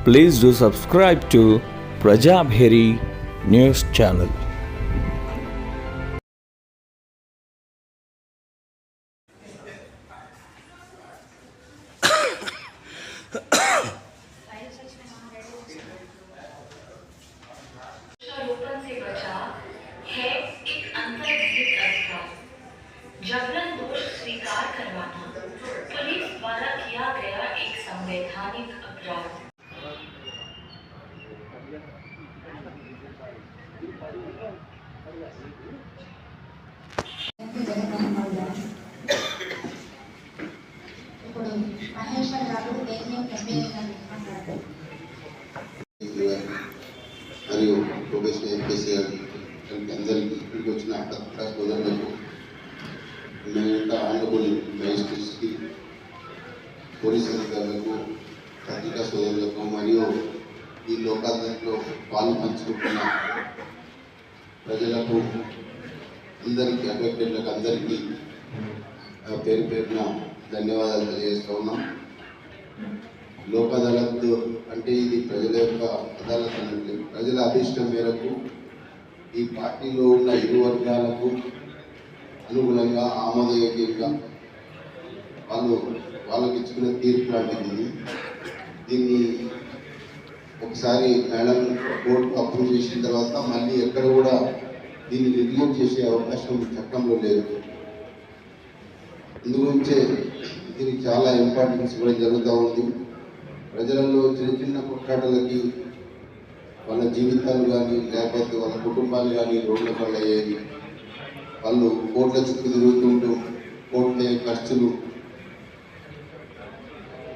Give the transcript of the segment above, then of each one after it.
Please do subscribe to Prajabheri News Channel. रोपण से बचा है एक अंतर्निहित अधिकार। जबरन दोष स्वीकार करवाना पुलिस द्वारा किया गया एक संवैधानिक अपराध। మరియు ప్రొఫెషనల్ ఎంపీసీ అందరికీ ఇక్కడికి వచ్చిన పత్రికా సోదరులకు మేమంతా ఆనరబుల్ మ్యాజిస్ట్రేట్స్కి పోలీస్ అధికారులకు పత్రికా సోదరులకు మరియు ఈ లోకాదాలతో పాలు పంచుకుంటున్న ప్రజలకు అందరికీ అడ్వకేట్లకు అందరికీ పేరు పేరున ధన్యవాదాలు తెలియజేస్తూ ఉన్నాం. లోక్ అదాలత్ అంటే ఇది ప్రజల యొక్క అదాలత్ అంటే ప్రజల అభిష్టం మేరకు ఈ పార్టీలో ఉన్న ఇరు వర్గాలకు అనుగుణంగా ఆమోదయోగ్యంగా వాళ్ళకి ఇచ్చుకున్న తీర్పు లాంటిది. దీన్ని ఒకసారి మేడం కోర్టు అప్రూవ్ చేసిన తర్వాత మళ్ళీ ఎక్కడ కూడా దీన్ని రివ్యూ చేసే అవకాశం చట్టంలో లేదు. అందుగురించే దీనికి చాలా ఇంపార్టెన్స్ ఇవ్వడం జరుగుతూ ఉంది. ప్రజలలో చిన్న చిన్న కొట్లాటలకి వాళ్ళ జీవితాలు కానీ లేకపోతే వాళ్ళ కుటుంబాలు కానీ రోడ్ల పనులు అయ్యేది. వాళ్ళు కోట్ల చుట్టూ తిరుగుతుంటూ కోట్ల ఖర్చులు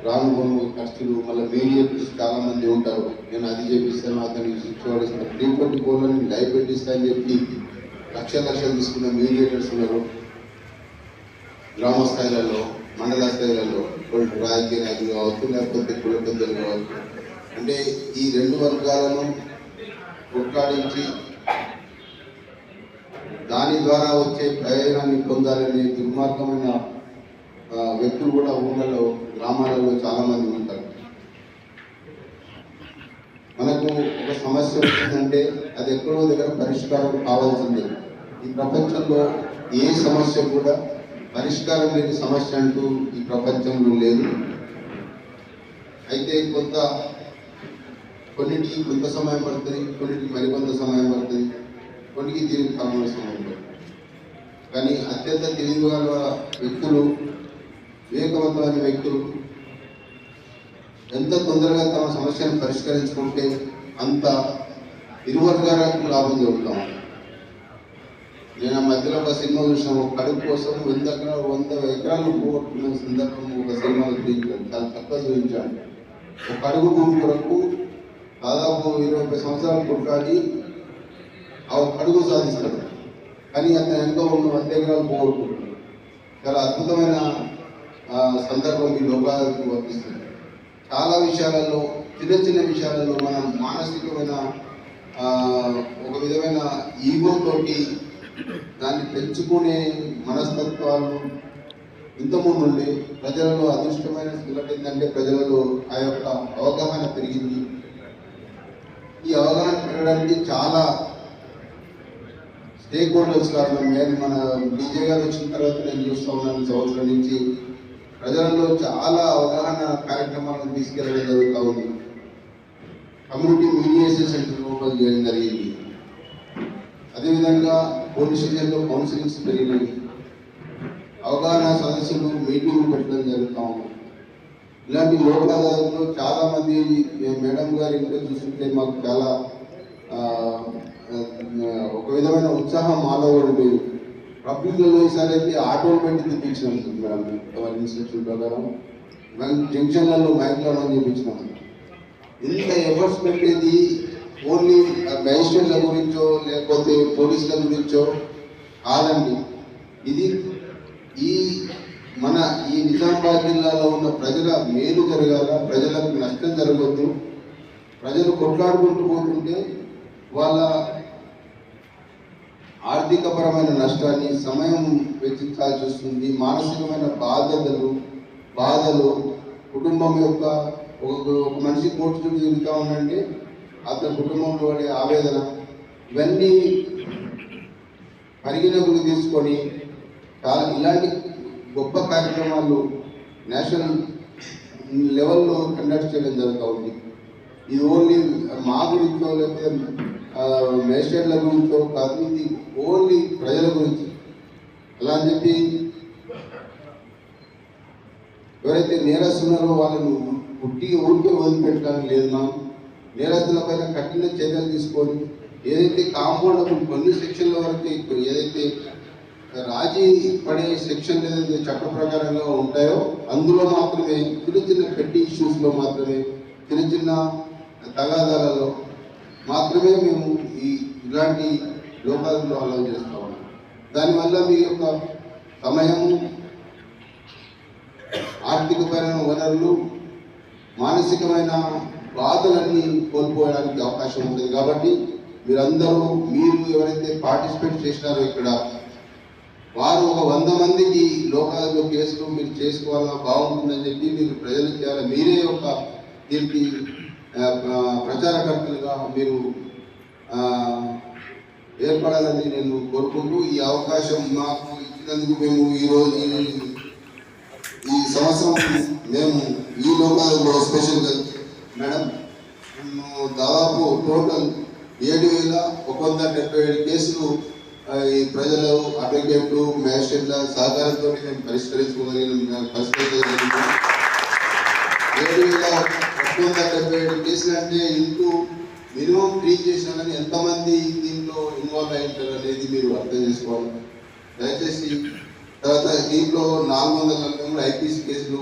రాను ఖర్చులు మళ్ళీ మీడియేటర్స్ చాలామంది ఉంటారు. నేను అది చేపిస్తాను అతనికి శిక్ష పడిస్తాను 340 కోట్లని లైవ్ పెట్టిస్తా అని చెప్పి లక్షలు తీసుకున్న మీడియేటర్స్ ఉన్నారు. గ్రామ స్థాయిలలో మండల స్థాయిలలో రాజకీయ నాయకులు కావచ్చు లేకపోతే కుల పెద్దలు కావచ్చు. అంటే ఈ రెండు వర్గాలను కొట్లాడించి దాని ద్వారా వచ్చే ప్రయోజనాన్ని పొందాలనే దుర్మార్గమైన వ్యక్తులు కూడా ఊళ్ళలో గ్రామాలలో చాలామంది ఉంటారు. మనకు ఒక సమస్య వచ్చిందంటే అది ఎక్కడో దగ్గర పరిష్కారం కావాల్సిందే. ఈ ప్రపంచంలో ఏ సమస్య కూడా పరిష్కారం లేని సమస్య అంటూ ఈ ప్రపంచంలో లేదు. అయితే కొన్నిటికి కొంత సమయం పడుతుంది, కొన్నిటికి మరికొంత సమయం పడుతుంది, కొన్నికి దీర్ఘకాలంలో సమయం పడుతుంది. కానీ అత్యంత తెలివిగల వ్యక్తులు, వివేకవంతమైన వ్యక్తులు ఎంత తొందరగా తమ సమస్యను పరిష్కరించుకుంటే అంత ఇరు వర్గాలకు లాభం జరుగుతాం. నేను ఆ మధ్యలో ఒక సినిమా చూసాను. కడుపు కోసం 100 ఎకరాలు పోగొట్టుకున్న సందర్భం ఒక సినిమాలో చూపించాను. చాలా తక్కువ చూపించాను. ఒక కడుగు భూమి కొరకు దాదాపు 20 సంవత్సరాలు కొట్లాడి ఆ కడుగు సాధిస్తాడు. కానీ అతను ఎంతో ఉన్న 100 ఎకరాలు పోగొట్టుకుంటాడు. చాలా అద్భుతమైన సందర్భం ఈ లోకాలకు వర్తిస్తుంది. చాలా విషయాలలో చిన్న విషయాలలో మనం మానసికమైన ఒక విధమైన ఈగోతోటి దాన్ని పెంచుకునే మనస్తత్వాలు ఇంతకుముందు ఉండే ప్రజలలో అదృష్టమైన సంగతి ఏంటంటే ప్రజలలో ఆ యొక్క అవగాహన పెరిగింది. ఈ అవగాహన పెరగడానికి చాలా స్టేక్ హోల్డర్స్ కారణం. మన డీజే గారు వచ్చిన తర్వాత నేను చూస్తూ ఉన్నాను. సంవత్సరం నుంచి ప్రజలలో చాలా అవగాహన కార్యక్రమాలను తీసుకెళ్ళడం జరుగుతూ ఉంది. కమ్యూనిటీ మీడియేషన్ సెంటర్ ఓపెన్ చేయడం జరిగింది. అదేవిధంగా పోలీస్ స్టేషన్లో కౌన్సిలింగ్స్ పెరిగినాయి. అవగాహన సదస్సులు మీటింగ్లు పెట్టడం జరుగుతూ ఉంది. ఇలాంటి లోక్ అదాలత్లో చాలామంది మేడం గారి ఇంట్లో చూస్తుంటే మాకు చాలా ఒక విధమైన ఉత్సాహం మాలో ఉండేది. పబ్లిక్లలో ఈసారి అయితే ఆటోలు పెట్టి తెప్పించినాం మేడం. ఇన్స్ట్రక్షన్ ప్రకారం జంక్షన్లలో మైక్లలో చేయించినాం. ఇంత ఎఫర్ట్స్ పెట్టేది ఓన్లీ మ్యాజిస్ట్రేట్ల గురించో లేకపోతే పోలీసుల గురించో కాదండి. ఇది మన ఈ నిజామాబాద్ జిల్లాలో ఉన్న ప్రజల మేలు జరగాల, ప్రజలకు నష్టం జరగద్దు. ప్రజలు కొట్లాడుకుంటూ పోతుంటే వాళ్ళ ఆర్థికపరమైన నష్టాన్ని సమయం వెచ్చించాల్సి వస్తుంది. మానసికమైన బాధలు కుటుంబం యొక్క ఒక మనిషి కోర్టు చుట్టూ తిరుగుతూ ఉండంటే అతని కుటుంబంలో పడే ఆవేదన ఇవన్నీ పరిగణలోకి తీసుకొని చాలా ఇలాంటి గొప్ప కార్యక్రమాలు నేషనల్ లెవెల్లో కండక్ట్ చేయడం జరుగుతూ ఉంది. ఇది ఓన్లీ మా గురించో లేకపోతే మేజిస్ట్రేట్ల గురించో కాదు, ఇది ఓన్లీ ప్రజల గురించి. అలా అని చెప్పి ఎవరైతే నేరస్తున్నారో వాళ్ళను ఊరికే వదిలిపెట్టడానికి లేదు. మనం నేరస్తుల పైన కఠిన చర్యలు తీసుకొని ఏదైతే కాంపౌండబుల్ కొన్ని సెక్షన్ల వరకు ఏదైతే రాజీ పడే సెక్షన్ ఏదైతే చట్ట ప్రకారంగా ఉంటాయో అందులో మాత్రమే చిన్న చిన్న పెట్టి ఇష్యూస్లో మాత్రమే చిన్న చిన్న తగాదాలలో మాత్రమే మేము ఇలాంటి లోకాలలో అలౌ చేస్తూ ఉన్నాం. దానివల్ల మీ యొక్క సమయము, ఆర్థికపరమైన వనరులు, మానసికమైన బాధలన్నీ కోల్పోవడానికి అవకాశం ఉంటుంది. కాబట్టి మీరు ఎవరైతే పార్టిసిపేట్ చేసినారో ఇక్కడ వారు ఒక 100 మందికి లోకాలలో కేసులు మీరు చేసుకోవాలన్నా బాగుంటుందని చెప్పి మీరు ప్రజలకు చేయాలి. మీరే ఒక దీనికి ప్రచారకర్తలుగా మీరు ఏర్పడాలని నేను కోరుకుంటూ ఈ అవకాశం మాకు ఇచ్చినందుకు మేము ఈరోజు ఈ సంవత్సరం మేము ఈ లోకాలలో స్పెషల్గా మేడం దాదాపు టోటల్ 7,177 కేసులు ఈ ప్రజలు, అడ్వకేట్లు, మ్యాజిస్ట్రేట్ల సహకారంతో మేము పరిష్కరించుకోగలిగిన 7,177 కేసులు అంటే ఇంటూ మినిమం 3 చేసినా కానీ ఎంతమంది దీంట్లో ఇన్వాల్వ్ అయి ఉంటారు అనేది మీరు అర్థం చేసుకోవాలి. దయచేసి తర్వాత దీంట్లో 443 ఐపీసీ కేసులు.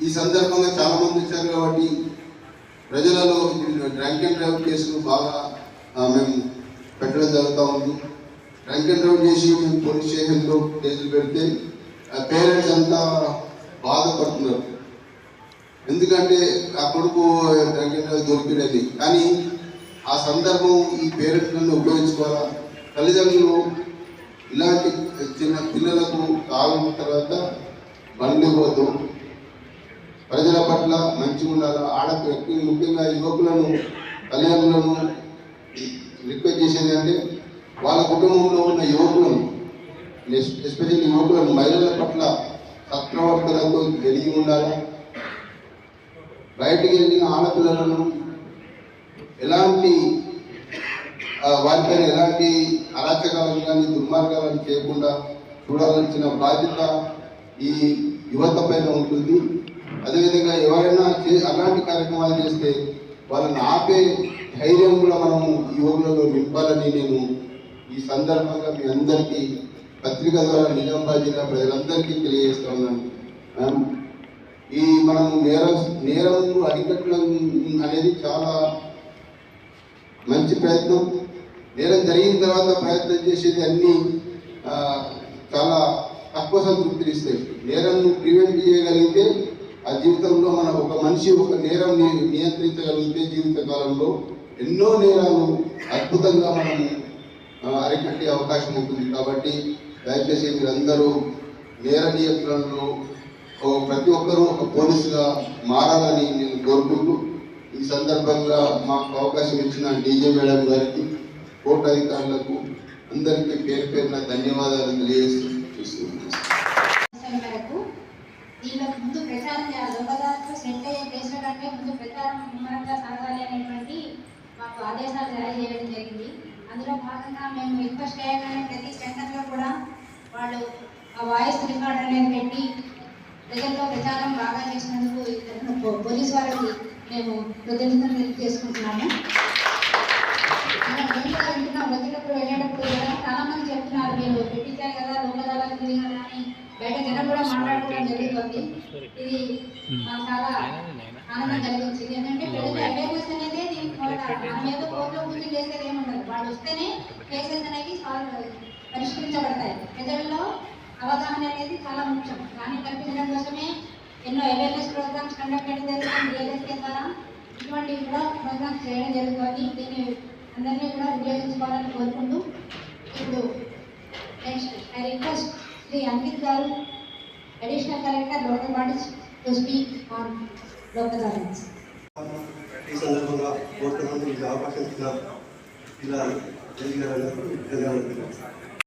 ఈ సందర్భంగా చాలా మంది వచ్చారు కాబట్టి ప్రజలలో డ్రంక్ అండ్ డ్రైవ్ కేసులు బాగా మేము పెట్టడం జరుగుతూ ఉంది. డ్రంక్ అండ్ డ్రైవ్ చేసి మేము పోలీస్ స్టేషన్లో కేసులు పెడితే పేరెంట్స్ అంతా బాధపడుతున్నారు. ఎందుకంటే ఆ కొడుకు డ్రంక్ అండ్ డ్రైవ్ దొరికినది. కానీ ఆ సందర్భం ఈ పేరెంట్లను ఉపయోగించుకోవాలా. తల్లిదండ్రులు ఇలాంటి చిన్న పిల్లలకు తాగిన తర్వాత బండి పోతూ ప్రజల పట్ల మంచిగా ఉండాలా. ముఖ్యంగా యువకులను, తల్లిదండ్రులను రిక్వెస్ట్ చేసేది అంటే వాళ్ళ కుటుంబంలో ఉన్న యువకులను, ఎస్పెషల్లీ యువకులను, మహిళల పట్ల సత్ప్రవర్తనతో కలిగి ఉండాలి. బయటికి వెళ్ళిన ఆడపిల్లలను వారిపైన ఎలాంటి అరాచకాలను కానీ దుర్మార్గాలను చేయకుండా చూడాల్సిన బాధ్యత ఈ యువత పైన ఉంటుంది. అదేవిధంగా ఎవరైనా అలాంటి కార్యక్రమాలు చేస్తే వాళ్ళని ఆపే ధైర్యం కూడా మనము యువకులలో నింపాలని నేను ఈ సందర్భంగా మీ అందరికీ పత్రిక ద్వారా నిజామాబాద్ జిల్లా ప్రజలందరికీ తెలియజేస్తా ఉన్నాను. ఈ మనం నేరం అరికట్టడం అనేది చాలా మంచి ప్రయత్నం. నేరం జరిగిన తర్వాత ప్రయత్నం చేసేది అన్నీ చాలా తక్కువ సంతృప్తిని ఇస్తాయి. నేరం ప్రివెంట్ చేయగలిగితే ఆ జీవితంలో ఒక మనిషి ఒక నేరం నియంత్రించగలిగితే జీవితకాలంలో ఎన్నో నేరాలు అద్భుతంగా మనము అరికట్టే అవకాశం ఉంటుంది. కాబట్టి దయచేసి మీరందరూ నేర నియంత్రణలో ప్రతి ఒక్కరూ ఒక పోలీసుగా మారాలని నేను కోరుకుంటూ ఈ సందర్భంగా మాకు అవకాశం ఇచ్చిన డీజే మేడం గారికి, కోర్టు అధికారులకు అందరికీ పేరున ధన్యవాదాలు తెలియజేస్తూ చూస్తున్నాను. దీనికి ముందు ప్రచారం చేయాలి. లోకదాతకు సెట్ అయ్యే కేసుల కంటే ముందు ప్రచారం ముమ్మరంగా సాగాలి అనేటువంటి మాకు ఆదేశాలు జారీ చేయడం జరిగింది. అందులో భాగంగా మేము రిక్వెస్ట్ చేయగానే ప్రతి సెంటర్లో కూడా వాళ్ళు ఆ వాయిస్ రికార్డ్ అనేది పెట్టి ప్రజల్లో ప్రచారం బాగా చేసినందుకు పోలీసు వారికి మేము కృతజ్ఞతలు తెలియజేసుకుంటున్నాము. వచ్చేటప్పుడు వెళ్ళేటప్పుడు చాలా మంది చెప్తున్నారు, మీరు పెట్టించారు కదా లోకదాలకు తిరిగారు అని బయట జనం కూడా మాట్లాడుకోవడం జరుగుతుంది. ఇది మాకు చాలా ఆనందం కలిగించింది. ఎందుకంటే ప్రజల అవేర్నెస్ అనేది మనం ఏదో కోర్టులో పూజ చేసేది ఏముండదు. వాళ్ళు వస్తేనే కేసెస్ అనేవి పరిష్కరించబడతాయి. ప్రజల్లో అవగాహన అనేది చాలా ముఖ్యం. దాన్ని కల్పించడం కోసమే ఎన్నో అవేర్నెస్ ప్రోగ్రామ్స్ కండక్ట్ చేయడం జరుగుతుంది. రియల్ఎస్కే ద్వారా ఇటువంటి కూడా ప్రోగ్రామ్స్ చేయడం జరుగుతుంది. దీన్ని అందరినీ కూడా ఉపయోగించుకోవాలని కోరుకుంటూ ఇప్పుడు next I request Shri Ankit గారు, additional collector, local bodies to speak on లోకదాల నుంచి. ఈ సందర్భంగా కోరుతున్నాను, ఈ అవకాశం ఇచ్చిన ఇలా జరిగిన